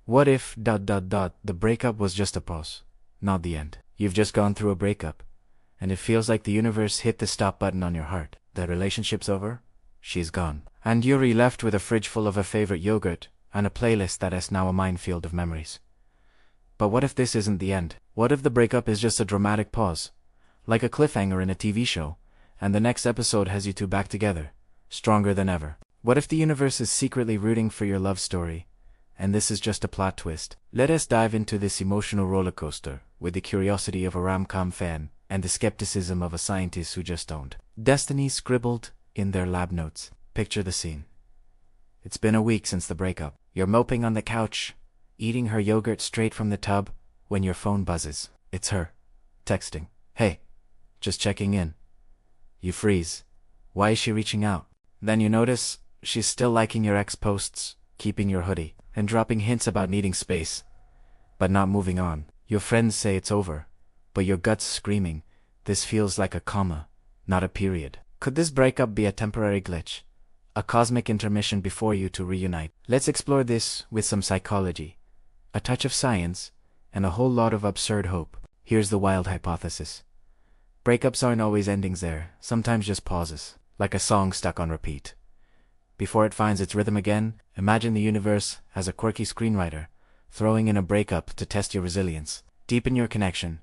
What if the breakup was just a pause, not the end? You've just gone through a breakup, and it feels like the universe hit the stop button on your heart. The relationship's over, she's gone. And you're left with a fridge full of a favorite yogurt and a playlist that is now a minefield of memories. But what if this isn't the end? What if the breakup is just a dramatic pause, like a cliffhanger in a TV show, and the next episode has you two back together, stronger than ever? What if the universe is secretly rooting for your love story, and this is just a plot twist? Let us dive into this emotional roller coaster with the curiosity of a rom-com fan and the skepticism of a scientist who just don't. Destiny scribbled in their lab notes. Picture the scene. It's been a week since the breakup. You're moping on the couch, eating her yogurt straight from the tub, when your phone buzzes. It's her, texting. Hey, just checking in. You freeze. Why is she reaching out? Then you notice she's still liking your ex posts, keeping your hoodie, and dropping hints about needing space, but not moving on. Your friends say it's over, but your gut's screaming, this feels like a comma, not a period. Could this breakup be a temporary glitch? A cosmic intermission before you to reunite? Let's explore this with some psychology, a touch of science, and a whole lot of absurd hope. Here's the wild hypothesis. Breakups aren't always endings there, sometimes just pauses, like a song stuck on repeat. Before it finds its rhythm again, imagine the universe as a quirky screenwriter, throwing in a breakup to test your resilience, deepen your connection,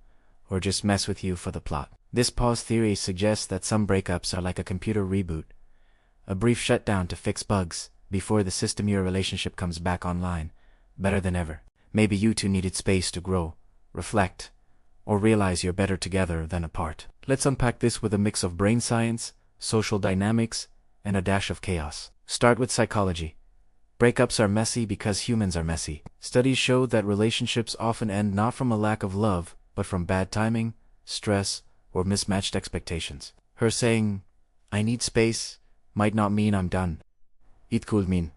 or just mess with you for the plot. This pause theory suggests that some breakups are like a computer reboot, a brief shutdown to fix bugs before the system your relationship comes back online, better than ever. Maybe you two needed space to grow, reflect, or realize you're better together than apart. Let's unpack this with a mix of brain science, social dynamics, and a dash of chaos. Start with psychology. Breakups are messy because humans are messy. Studies show that relationships often end not from a lack of love, but from bad timing, stress, or mismatched expectations. Her saying, "I need space," might not mean I'm done. It could mean,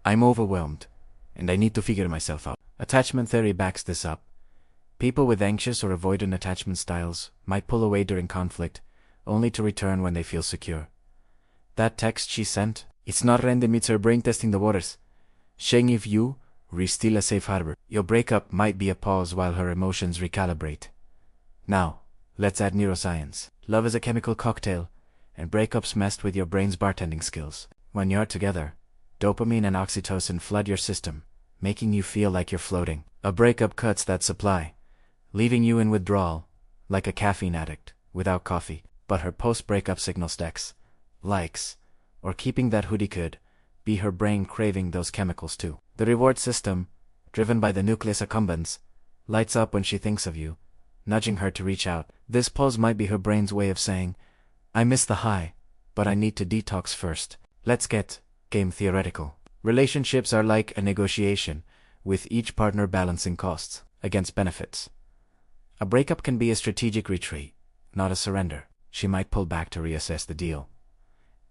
"I'm overwhelmed, and I need to figure myself out." Attachment theory backs this up. People with anxious or avoidant attachment styles might pull away during conflict, only to return when they feel secure. That text she sent, it's not random, it's her brain testing the waters, saying if you were still a safe harbor. Your breakup might be a pause while her emotions recalibrate. Now, let's add neuroscience. Love is a chemical cocktail, and breakups messed with your brain's bartending skills. When you're together, dopamine and oxytocin flood your system, making you feel like you're floating. A breakup cuts that supply, leaving you in withdrawal, like a caffeine addict, without coffee. But her post-breakup signal stacks, likes, or keeping that hoodie could be her brain craving those chemicals too. The reward system, driven by the nucleus accumbens, lights up when she thinks of you, nudging her to reach out. This pause might be her brain's way of saying, "I miss the high, but I need to detox first." Let's get game theoretical. Relationships are like a negotiation, with each partner balancing costs against benefits. A breakup can be a strategic retreat, not a surrender. She might pull back to reassess the deal.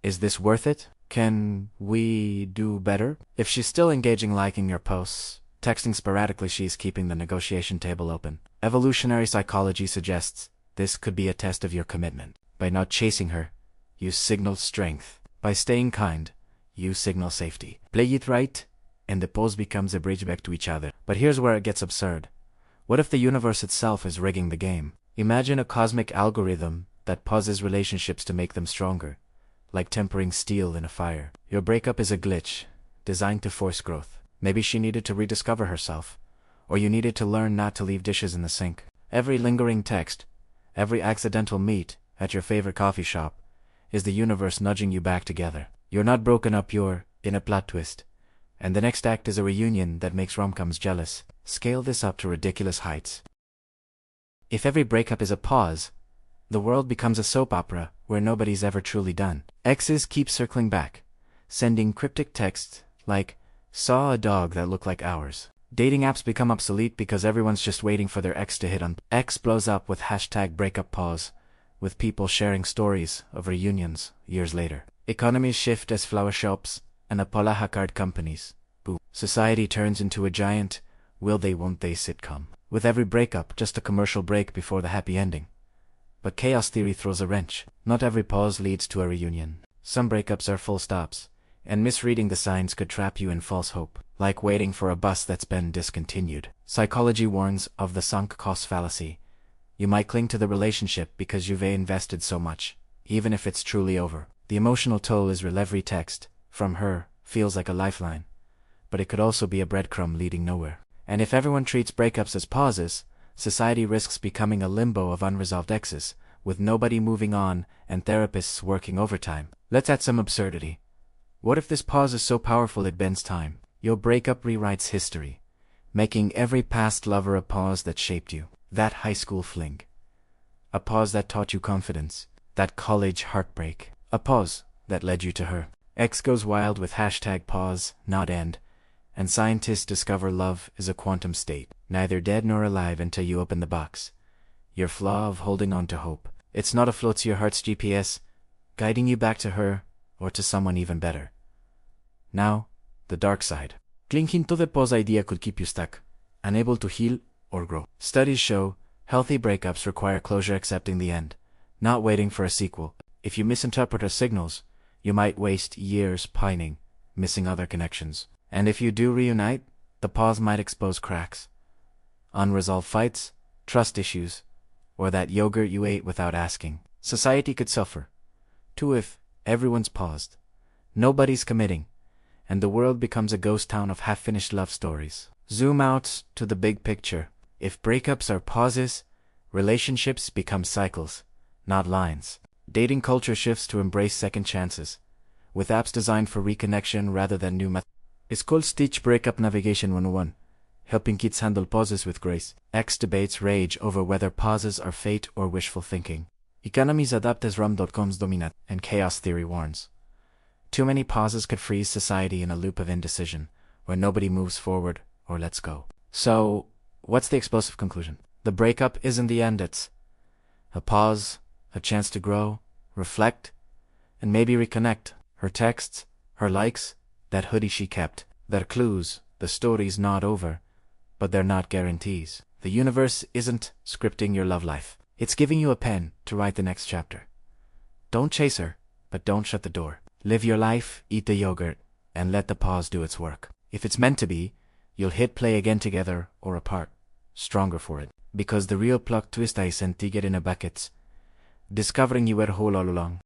Is this worth it? Can we do better? If she's still engaging, liking your posts, texting sporadically, she's keeping the negotiation table open. Evolutionary psychology suggests this could be a test of your commitment. By not chasing her, you signal strength. By staying kind, you signal safety. Play it right, and the pause becomes a bridge back to each other. But here's where it gets absurd. What if the universe itself is rigging the game? Imagine a cosmic algorithm that pauses relationships to make them stronger, like tempering steel in a fire. Your breakup is a glitch, designed to force growth. Maybe she needed to rediscover herself, or you needed to learn not to leave dishes in the sink. Every lingering text, every accidental meet at your favorite coffee shop, is the universe nudging you back together. You're not broken up, you're in a plot twist. And the next act is a reunion that makes rom-coms jealous. Scale this up to ridiculous heights. If every breakup is a pause, the world becomes a soap opera where nobody's ever truly done. Exes keep circling back, sending cryptic texts like, "Saw a dog that looked like ours." Dating apps become obsolete because everyone's just waiting for their ex to hit on. X blows up with #breakuppause, with people sharing stories of reunions years later. Economies shift as flower shops and Apollo card companies boom. Society turns into a giant will they won't they sitcom. With every breakup just a commercial break before the happy ending. But chaos theory throws a wrench. Not every pause leads to a reunion. Some breakups are full stops, and misreading the signs could trap you in false hope, like waiting for a bus that's been discontinued. Psychology warns of the sunk cost fallacy. You might cling to the relationship because you've invested so much, even if it's truly over. The emotional toll is real. Every text from her feels like a lifeline, but it could also be a breadcrumb leading nowhere. And if everyone treats breakups as pauses, society risks becoming a limbo of unresolved exes, with nobody moving on and therapists working overtime. Let's add some absurdity. What if this pause is so powerful it bends time? Your breakup rewrites history, making every past lover a pause that shaped you. That high school fling. A pause that taught you confidence. That college heartbreak. A pause that led you to her. X goes wild with #pause, not end, and scientists discover love is a quantum state, neither dead nor alive until you open the box. Your flaw of holding on to hope. It's not a floats your heart's GPS, guiding you back to her, or to someone even better. Now, the dark side. Clinging to the pause idea could keep you stuck, unable to heal or grow. Studies show healthy breakups require closure, accepting the end, not waiting for a sequel. If you misinterpret her signals, you might waste years pining, missing other connections. And if you do reunite, the pause might expose cracks, unresolved fights, trust issues, or that yogurt you ate without asking. Society could suffer, too, if everyone's paused. Nobody's committing, and the world becomes a ghost town of half-finished love stories. Zoom out to the big picture. If breakups are pauses, relationships become cycles, not lines. Dating culture shifts to embrace second chances, with apps designed for reconnection rather than new methods. It's called Stitch Breakup Navigation 101, helping kids handle pauses with grace. X debates rage over whether pauses are fate or wishful thinking. Economies adapt as rum.com's dominate, and chaos theory warns. Too many pauses could freeze society in a loop of indecision, where nobody moves forward or lets go. So, what's the explosive conclusion? The breakup isn't the end, it's a pause, a chance to grow, reflect, and maybe reconnect. Her texts, her likes, that hoodie she kept, they're clues. The story's not over, but they're not guarantees. The universe isn't scripting your love life. It's giving you a pen to write the next chapter. Don't chase her, but don't shut the door. Live your life, eat the yogurt, and let the pause do its work. If it's meant to be, you'll hit play again together or apart, stronger for it. Because the real plot twist I sent to get in a bucket, discovering you were whole all along.